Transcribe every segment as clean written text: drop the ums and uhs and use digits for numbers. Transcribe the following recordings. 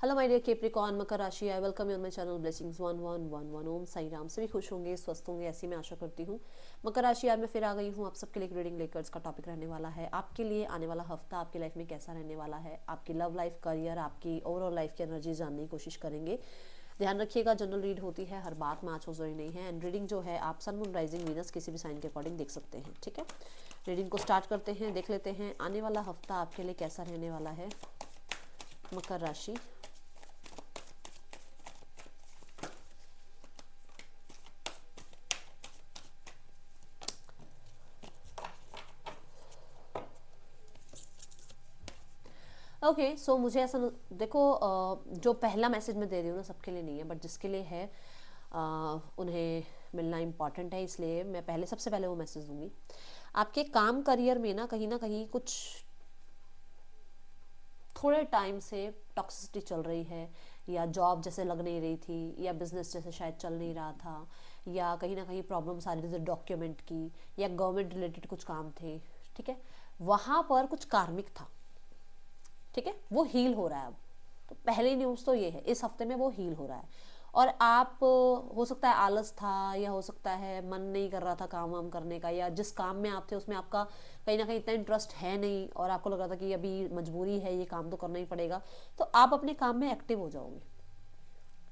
Hello my dear Capricorn मकर राशि, I welcome you on my channel blessings 1111 ओम साई राम। सभी खुश होंगे, स्वस्थ होंगे, ऐसी मैं आशा करती हूँ। मकर राशि, आज मैं फिर आ गई हूँ आप सबके लिए एक रीडिंग लेकर। इसका टॉपिक रहने वाला है आपके लिए आने वाला हफ्ता आपकी लाइफ में कैसा रहने वाला है। आपकी लव लाइफ, करियर, आपकी ओवरऑल लाइफ की एनर्जी जानने की कोशिश करेंगे। ध्यान रखिएगा, जनरल रीड होती है, हर बात मैच हो जरूरी नहीं है। एंड रीडिंग जो है आप सन मून राइजिंग वीनस किसी भी साइन के अकॉर्डिंग देख सकते हैं। ठीक है, रीडिंग को स्टार्ट करते हैं, देख लेते हैं आने वाला हफ्ता आपके लिए कैसा रहने वाला है मकर राशि। ओके सो मुझे ऐसा देखो, जो पहला मैसेज मैं दे रही हूँ ना सबके लिए नहीं है, बट जिसके लिए है उन्हें मिलना इम्पॉर्टेंट है, इसलिए मैं पहले सबसे पहले वो मैसेज दूंगी। आपके काम करियर में ना कहीं कुछ थोड़े टाइम से टॉक्सिसिटी चल रही है, या जॉब जैसे लग नहीं रही थी, या बिजनेस जैसे शायद चल नहीं रहा था, या कहीं ना कहीं प्रॉब्लम्स आ रही थी डॉक्यूमेंट की, या गवर्नमेंट रिलेटेड कुछ काम थे। ठीक है, वहाँ पर कुछ कार्मिक था। ठीक है, वो हील हो रहा है अब। तो पहली न्यूज़ तो ये है, इस हफ्ते में वो हील हो रहा है। और आप हो सकता है आलस था, या हो सकता है मन नहीं कर रहा था काम वाम करने का, या जिस काम में आप थे उसमें आपका कहीं ना कहीं इतना इंटरेस्ट है नहीं, और आपको लग रहा था कि अभी मजबूरी है, ये काम तो करना ही पड़ेगा। तो आप अपने काम में एक्टिव हो जाओगे।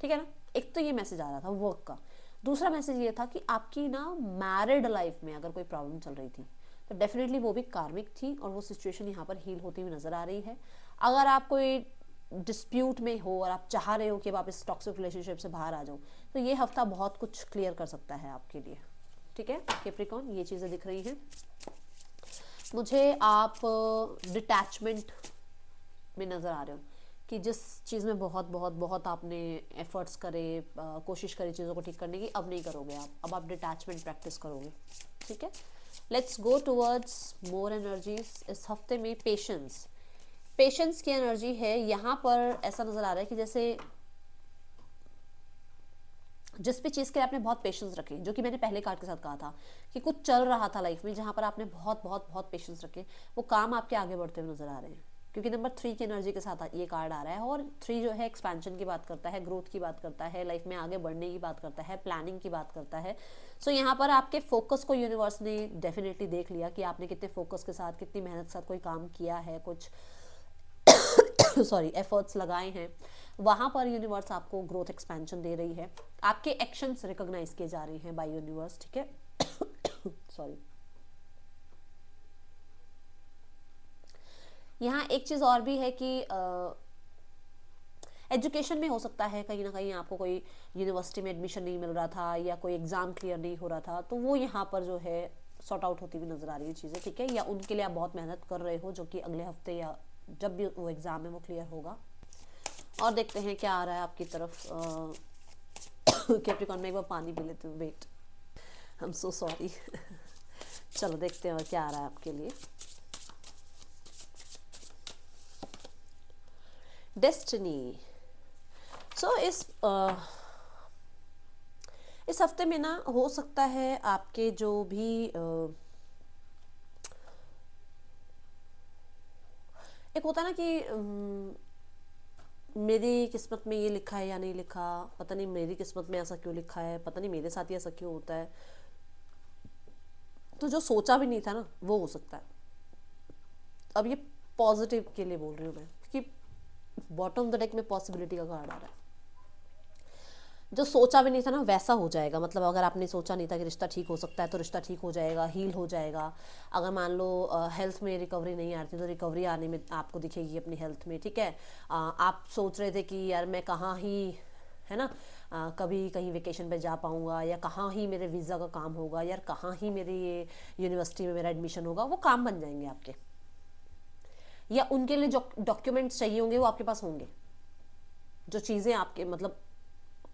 ठीक है ना, एक तो ये मैसेज आ रहा था वर्क का। दूसरा मैसेज ये था कि आपकी ना मैरिड लाइफ में अगर कोई प्रॉब्लम चल रही थी तो डेफिनेटली वो भी कार्मिक थी, और वो सिचुएशन यहाँ पर हील होती हुई नजर आ रही है। अगर आप कोई डिस्प्यूट में हो और आप चाह रहे हो कि आप इस टॉक्सिक रिलेशनशिप से बाहर आ जाओ, तो ये हफ्ता बहुत कुछ क्लियर कर सकता है आपके लिए। ठीक है कैप्रिकॉर्न, ये चीज़ें दिख रही हैं मुझे। आप डिटैचमेंट में नज़र आ रहे हो कि जिस चीज़ में बहुत बहुत बहुत आपने एफर्ट्स करे, कोशिश करी चीज़ों को ठीक करने की, अब नहीं करोगे आप, अब आप डिटैचमेंट प्रैक्टिस करोगे। ठीक है, let's go towards more energies इस हफ्ते में। पेशेंस, पेशेंस की एनर्जी है यहाँ पर। ऐसा नज़र आ रहा है कि जैसे जिस भी चीज़ के लिए आपने बहुत पेशेंस रखे, जो कि मैंने पहले कार्ड के साथ कहा था कि कुछ चल रहा था लाइफ में जहाँ पर आपने बहुत बहुत बहुत पेशेंस रखे, वो काम आपके आगे बढ़ते हुए नजर आ रहे हैं। क्योंकि नंबर 3 की एनर्जी के साथ ये कार्ड आ रहा है, और 3 जो है एक्सपेंशन की बात करता है, ग्रोथ की बात करता है, लाइफ में आगे बढ़ने की बात करता है, प्लानिंग की बात करता है। सो यहाँ पर आपके फोकस को यूनिवर्स ने डेफिनेटली देख लिया कि आपने कितने फोकस के साथ, कितनी मेहनत के साथ कोई काम किया है, कुछ सॉरी एफर्ट्स लगाए हैं। वहां पर यूनिवर्स आपको ग्रोथ एक्सपेंशन दे रही है, आपके एक्शंस रिकॉग्नाइज किए जा रहे हैं बाय यूनिवर्स। ठीक है सॉरी। यहाँ एक चीज़ और भी है कि एजुकेशन में हो सकता है कहीं ना कहीं आपको कोई यूनिवर्सिटी में एडमिशन नहीं मिल रहा था, या कोई एग्ज़ाम क्लियर नहीं हो रहा था, तो वो यहाँ पर जो है सॉर्ट आउट होती हुई नज़र आ रही है चीज़ें। ठीक है, या उनके लिए आप बहुत मेहनत कर रहे हो, जो कि अगले हफ्ते या जब भी वो एग्ज़ाम है वो क्लियर होगा। और देखते हैं क्या आ रहा है आपकी तरफ। कैप्रिकॉर्न में एक बार पानी पी लेते हैं, wait, I am so sorry. चलो देखते हैं और क्या आ रहा है आपके लिए। डेस्टिनी। सो इस हफ्ते में ना हो सकता है आपके जो भी एक होता है ना कि मेरी किस्मत में ये लिखा है या नहीं लिखा, पता नहीं मेरी किस्मत में ऐसा क्यों लिखा है, पता नहीं मेरे साथ ही ऐसा क्यों होता है। तो जो सोचा भी नहीं था ना वो हो सकता है। अब ये पॉजिटिव के लिए बोल रही हूँ मैं, क्योंकि बॉटम द डेक में पॉसिबिलिटी का कार्ड आ रहा है। जो सोचा भी नहीं था ना वैसा हो जाएगा। मतलब अगर आपने सोचा नहीं था कि रिश्ता ठीक हो सकता है, तो रिश्ता ठीक हो जाएगा, हील हो जाएगा। अगर मान लो हेल्थ में रिकवरी नहीं आ रही थी, तो रिकवरी आने में आपको दिखेगी अपनी हेल्थ में। ठीक है, आप सोच रहे थे कि यार मैं कहाँ ही, है ना, कभी कहीं वेकेशन पे जा पाऊँगा, या कहाँ ही मेरे वीज़ा का काम होगा, यार कहाँ ही मेरी ये यूनिवर्सिटी में मेरा एडमिशन होगा, वो काम बन जाएंगे आपके। या उनके लिए जो डॉक्यूमेंट्स चाहिए होंगे वो आपके पास होंगे। जो चीज़ें आपके मतलब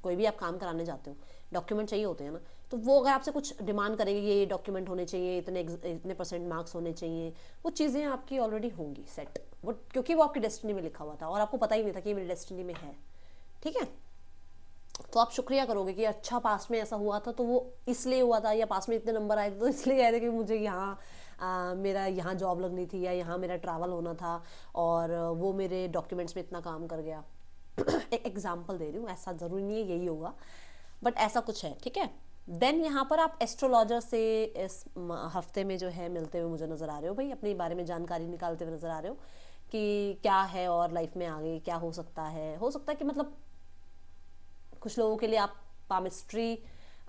कोई भी आप काम कराने जाते हो, डॉक्यूमेंट चाहिए होते हैं ना, तो वो अगर आपसे कुछ डिमांड करेंगे कि ये डॉक्यूमेंट होने चाहिए, इतने परसेंट मार्क्स होने चाहिए, वो चीज़ें आपकी ऑलरेडी होंगी सेट, वो क्योंकि वो आपकी डेस्टिनी में लिखा हुआ था और आपको पता ही नहीं था कि ये मेरी डेस्टिनी में है। ठीक है, तो आप शुक्रिया करोगे कि अच्छा पास में ऐसा हुआ था, तो वो इसलिए हुआ था, या पास में इतने नंबर आए थे तो इसलिए आए थे कि मुझे यहाँ मेरा यहाँ जॉब लगनी थी, या यहाँ मेरा ट्रैवल होना था, और वो मेरे डॉक्यूमेंट्स में इतना काम कर गया। एक एग्जाम्पल दे रही हूँ, ऐसा ज़रूरी नहीं है यही होगा, बट ऐसा कुछ है, ठीक है। देन यहाँ पर आप एस्ट्रोलॉजर से इस हफ्ते में जो है मिलते हुए मुझे नज़र आ रहे हो भाई, अपने बारे में जानकारी निकालते हुए नज़र आ रहे हो कि क्या है और लाइफ में आगे क्या हो सकता है कि मतलब कुछ लोगों के लिए आप पामिस्ट्री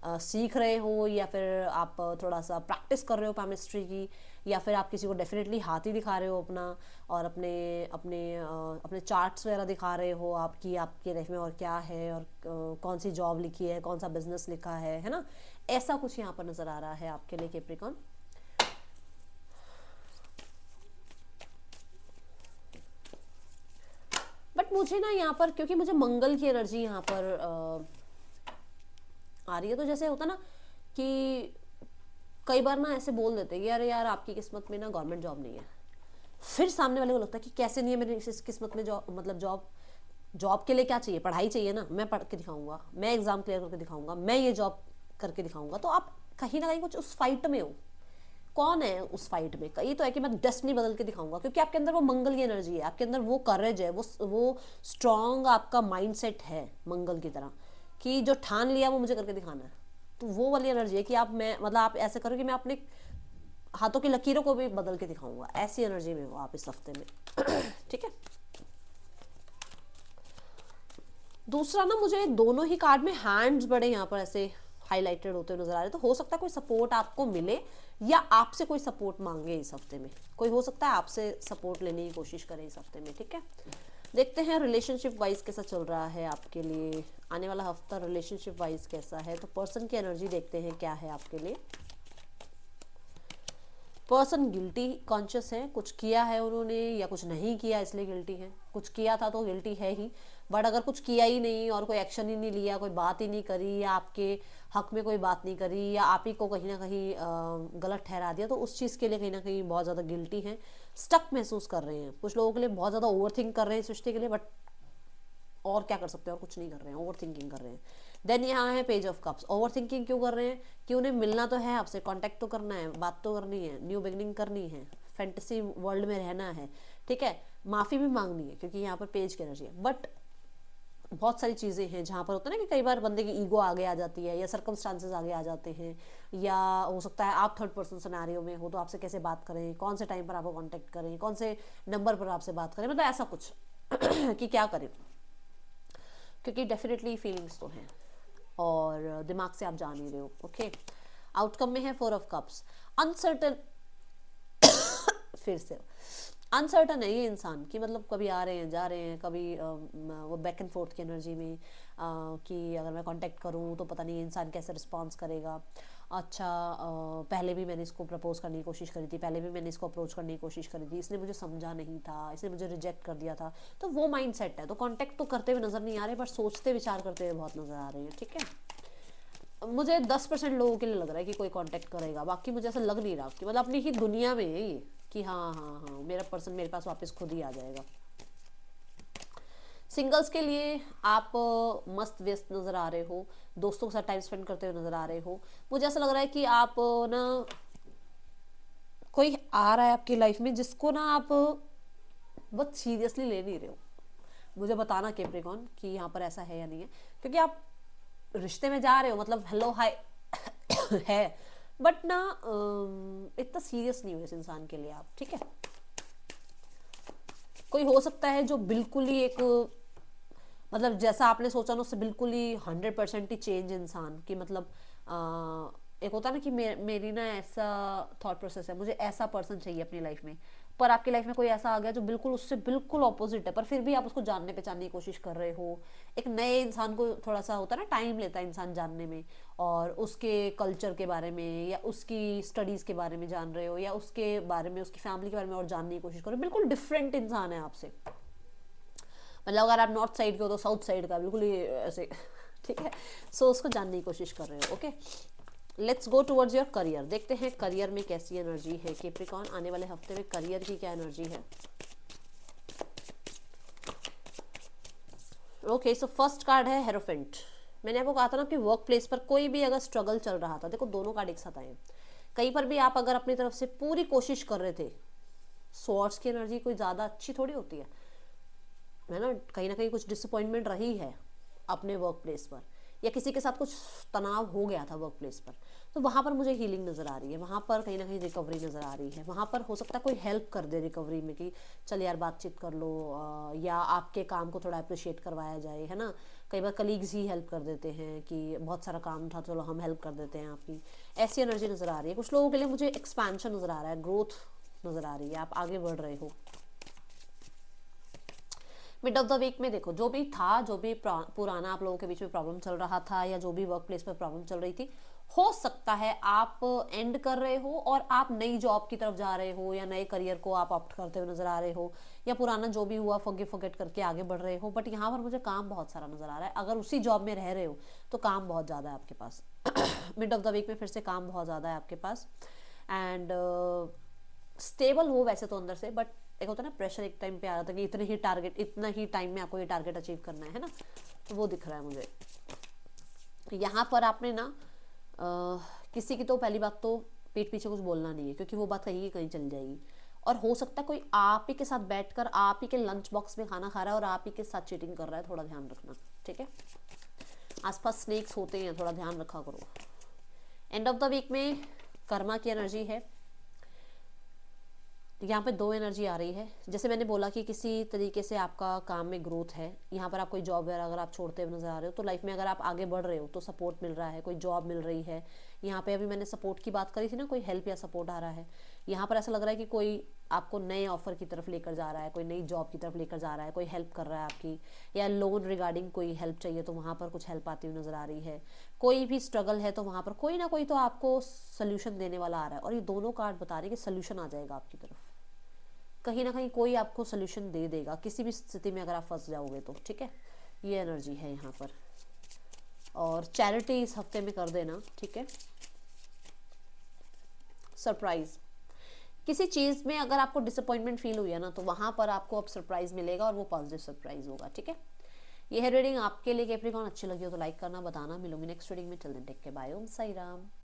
सीख रहे हो, या फिर आप थोड़ा सा प्रैक्टिस कर रहे हो पामिस्ट्री की, या फिर आप किसी को डेफिनेटली हाथ ही दिखा रहे हो अपना, और अपने अपने अपने चार्ट्स वगैरह दिखा रहे हो आपकी आपके लाइफ में और क्या है, और कौन सी जॉब लिखी है, कौन सा बिजनेस लिखा है ना, ऐसा कुछ यहाँ पर नज़र आ रहा है आपके लिए कैप्रिकॉर्न। बट मुझे ना यहाँ पर, क्योंकि मुझे मंगल की एनर्जी यहाँ पर आ रही है, तो जैसे होता ना कि कई बार ना ऐसे बोल देते हैं कि अरे यार आपकी किस्मत में ना गवर्नमेंट जॉब नहीं है, फिर सामने वाले को लगता है कि कैसे नहीं है मेरी इस किस्मत में जॉब, मतलब जॉब के लिए क्या चाहिए, पढ़ाई चाहिए ना, मैं पढ़ के दिखाऊंगा, मैं एग्जाम क्लियर करके दिखाऊंगा, मैं ये जॉब करके दिखाऊंगा। तो आप कहीं ना कहीं कुछ उस फाइट में हो, कौन है उस फाइट में, कहीं तो है कि मैं डेस्टिनी बदल के दिखाऊंगा, क्योंकि आपके अंदर वो मंगल की एनर्जी है, आपके अंदर वो करेज है, वो स्ट्रांग आपका माइंडसेट है मंगल की तरह, कि जो ठान लिया वो मुझे करके दिखाना है। तो वो वाली एनर्जी है कि आप, मैं मतलब आप ऐसे करो कि मैं अपने हाथों की लकीरों को भी बदल के दिखाऊंगा, ऐसी एनर्जी में हो आप इस हफ्ते में। ठीक है। दूसरा ना, मुझे दोनों ही कार्ड में हैंड्स बड़े यहाँ पर ऐसे हाईलाइटेड होते हुए नजर आ रहे हैं, तो हो सकता है कोई सपोर्ट आपको मिले, या आपसे कोई सपोर्ट मांगे इस हफ्ते में, कोई हो सकता है आपसे सपोर्ट लेने की कोशिश करे इस हफ्ते में। ठीक है, देखते हैं रिलेशनशिप वाइज कैसा चल रहा है आपके लिए आने वाला हफ्ता, रिलेशनशिप वाइज कैसा है। तो पर्सन की एनर्जी देखते हैं क्या है आपके लिए। पर्सन गिल्टी कॉन्शियस है, कुछ किया है उन्होंने या कुछ नहीं किया इसलिए गिल्टी है, कुछ किया था तो गिल्टी है ही, बट अगर कुछ किया ही नहीं और कोई एक्शन ही नहीं लिया, कोई बात ही नहीं करी, या आपके हक में कोई बात नहीं करी, या आप ही को कहीं ना कहीं गलत ठहरा दिया, तो उस चीज़ के लिए कहीं ना कहीं बहुत ज़्यादा गिल्टी है, स्टक महसूस कर रहे हैं। कुछ लोगों के लिए बहुत ज़्यादा ओवर थिंक कर रहे हैं इस रिश्ते के लिए, बट और क्या कर सकते हैं, और कुछ नहीं कर रहे हैं, ओवर थिंकिंग कर रहे हैं। देन यहाँ है page of cups. Over thinking क्यों कर रहे हैं, कि उन्हें मिलना तो है आपसे, कांटेक्ट तो करना है, बात तो करनी है, न्यू बिगनिंग करनी है, फैंटेसी वर्ल्ड में रहना है, ठीक है, माफ़ी भी मांगनी है, क्योंकि यहाँ पर पेज की एनर्जी है। बट बहुत सारी चीज़ें हैं जहाँ पर होता है ना कि कई बार बंदे की ईगो आगे आ जाती है, या सर्कमस्टांसेस आगे आ जाते हैं, या हो सकता है आप थर्ड पर्सन सिनेरियो में हो, तो आपसे कैसे बात करें, कौन से टाइम पर आपको कांटेक्ट करें, कौन से नंबर पर आपसे बात करें, मतलब ऐसा कुछ कि क्या करें, क्योंकि डेफिनेटली फीलिंग्स तो हैं और दिमाग से आप जान ही रहे हो। ओके, आउटकम में है 4 ऑफ कप्स। अनसर्टन फिर से अनसर्टन है ये इंसान, कि मतलब कभी आ रहे हैं जा रहे हैं, कभी वो बैक एंड फोर्थ की एनर्जी में कि अगर मैं कांटेक्ट करूं तो पता नहीं इंसान कैसे रिस्पॉन्स करेगा। अच्छा, पहले भी मैंने इसको प्रपोज करने की कोशिश करी थी, पहले भी मैंने इसको अप्रोच करने की कोशिश करी थी, इसने मुझे समझा नहीं था, इसने मुझे रिजेक्ट कर दिया था, तो वो माइंड सेट है। तो कांटेक्ट तो करते हुए नज़र नहीं आ रहे, बट सोचते विचार करते हुए बहुत नज़र आ रहे हैं। ठीक है, मुझे 10% लोगों के लिए लग रहा है कि कोई कांटेक्ट करेगा, बाकी मुझे ऐसा लग नहीं रहा कि मतलब अपनी ही दुनिया में है ये, कि हाँ हाँ हाँ मेरा पर्सन मेरे पास वापस खुद ही आ जाएगा। सिंगल्स के लिए आप मस्त व्यस्त नज़र आ रहे हो, दोस्तों के साथ टाइम स्पेंड करते हुए नज़र आ रहे हो। मुझे ऐसा लग रहा है कि आप ना, कोई आ रहा है आपकी लाइफ में जिसको ना आप बहुत सीरियसली ले नहीं रहे हो। मुझे बताना कैप्रिकॉर्न कि यहाँ पर ऐसा है या नहीं है, क्योंकि आप रिश्ते में जा रहे हो, मतलब हेलो हाय है, बट ना इतना सीरियस नहीं हो इस इंसान के लिए आप। ठीक है, कोई हो सकता है जो बिल्कुल ही एक, मतलब जैसा आपने सोचा ना उससे बिल्कुल ही 100% ही चेंज इंसान, कि मतलब एक होता है ना कि मेरी ना ऐसा थॉट प्रोसेस है, मुझे ऐसा पर्सन चाहिए अपनी लाइफ में, पर आपकी लाइफ में कोई ऐसा आ गया जो बिल्कुल उससे बिल्कुल ऑपोजिट है, पर फिर भी आप उसको जानने पहचानने की कोशिश कर रहे हो। एक नए इंसान को थोड़ा सा होता है ना, टाइम लेता है इंसान जानने में, और उसके कल्चर के बारे में या उसकी स्टडीज़ के बारे में जान रहे हो, या उसके बारे में, उसकी फैमिली के बारे में और जानने की कोशिश करो। बिल्कुल डिफरेंट इंसान है आपसे, मतलब अगर आप नॉर्थ साइड के हो तो साउथ साइड का बिल्कुल ही ऐसे। ठीक है, सो उसको जानने की कोशिश कर रहे हो। Okay, let's go towards your career. देखते हैं करियर में कैसी एनर्जी है कैप्रिकॉर्न, आने वाले हफ्ते में करियर की क्या एनर्जी है। ओके, सो फर्स्ट कार्ड है हेरोफेंट। मैंने आपको कहा था ना कि वर्क प्लेस पर कोई भी अगर स्ट्रगल चल रहा था, देखो दोनों कार्ड एक साथ आए हैं, कहीं पर भी आप अगर अपनी तरफ से पूरी कोशिश कर रहे थे, स्वॉर्ड्स की एनर्जी कोई ज़्यादा अच्छी थोड़ी होती है, है ना कहीं कुछ डिसअपॉइंटमेंट रही है अपने वर्क प्लेस पर, या किसी के साथ कुछ तनाव हो गया था वर्क प्लेस पर, तो वहाँ पर मुझे हीलिंग नज़र आ रही है, वहाँ पर कहीं ना कहीं रिकवरी नज़र आ रही है। वहाँ पर हो सकता है कोई हेल्प कर दे रिकवरी में कि चल यार बातचीत कर लो, या आपके काम को थोड़ा अप्रिशिएट करवाया जाए, है ना। कई बार कलीग्स ही हेल्प कर देते हैं कि बहुत सारा काम था, चलो हम हेल्प कर देते हैं आपकी, ऐसी एनर्जी नज़र आ रही है। कुछ लोगों के लिए मुझे एक्सपेंशन नज़र आ रहा है, ग्रोथ नज़र आ रही है, आप आगे बढ़ रहे हो। मिड ऑफ द वीक में देखो जो भी था, जो भी पुराना आप लोगों के बीच में प्रॉब्लम चल रहा था, या जो भी वर्क प्लेस पर प्रॉब्लम चल रही थी, हो सकता है आप एंड कर रहे हो और आप नई जॉब की तरफ जा रहे हो, या नए करियर को आप ऑप्ट करते हुए नजर आ रहे हो, या पुराना जो भी हुआ फॉरगिव फॉरगेट करके आगे बढ़ रहे हो। बट यहाँ पर मुझे काम बहुत सारा नजर आ रहा है। अगर उसी जॉब में रह रहे हो तो काम बहुत ज़्यादा है आपके पास। मिड ऑफ द वीक में फिर से काम बहुत ज़्यादा है आपके पास। एंड स्टेबल हो वैसे तो अंदर से, बट एक होता है ना प्रेशर एक टाइम पे आ रहा था कि इतने ही टारगेट, इतना ही टाइम में आपको ये टारगेट अचीव करना है ना, तो वो दिख रहा है मुझे। यहाँ पर आपने ना किसी की तो पहली बात तो पीठ पीछे कुछ बोलना नहीं है, क्योंकि वो बात कहीं की कहीं चल जाएगी। और हो सकता है कोई आप ही के साथ बैठकर आप ही के लंच बॉक्स में खाना खा रहा है और आप ही के साथ चीटिंग कर रहा है, थोड़ा ध्यान रखना, ठीक है। आसपास स्नेक्स होते हैं, थोड़ा ध्यान रखा करो। एंड ऑफ द वीक में कर्मा की एनर्जी है। यहाँ पे दो एनर्जी आ रही है। जैसे मैंने बोला कि किसी तरीके से आपका काम में ग्रोथ है, यहाँ पर आप कोई जॉब वगैरह अगर आप छोड़ते हुए नजर आ रहे हो, तो लाइफ में अगर आप आगे बढ़ रहे हो तो सपोर्ट मिल रहा है, कोई जॉब मिल रही है। यहाँ पे अभी मैंने सपोर्ट की बात करी थी ना, कोई हेल्प या सपोर्ट आ रहा है। यहाँ पर ऐसा लग रहा है कि कोई आपको नए ऑफर की तरफ लेकर जा रहा है, कोई नई जॉब की तरफ लेकर जा रहा है, कोई हेल्प कर रहा है आपकी, या लोन रिगार्डिंग कोई हेल्प चाहिए तो वहाँ पर कुछ हेल्प आती हुई नजर आ रही है। कोई भी स्ट्रगल है तो वहाँ पर कोई ना कोई तो आपको सोल्यूशन देने वाला आ रहा है। और ये दोनों कार्ड बता रहे हैं कि सोल्यूशन आ जाएगा आपकी तरफ, कहीं ना कहीं कोई आपको सोल्यूशन दे देगा किसी भी स्थिति में अगर आप फंस जाओगे तो, ठीक है। ये एनर्जी है यहाँ पर। और चैरिटी इस हफ्ते में कर देना, ठीक है। सरप्राइज, किसी चीज में अगर आपको डिसअपॉइंटमेंट फील हुई है ना, तो वहां पर आपको अब सरप्राइज मिलेगा, और वो पॉजिटिव सरप्राइज होगा, ठीक है। ये है रीडिंग आपके लिए। कैप्रिकॉर्न अच्छी लगी हो तो लाइक करना, बताना। मिलूंगी नेक्स्ट रीडिंग में। Till then take care, bye, Om Sai Ram.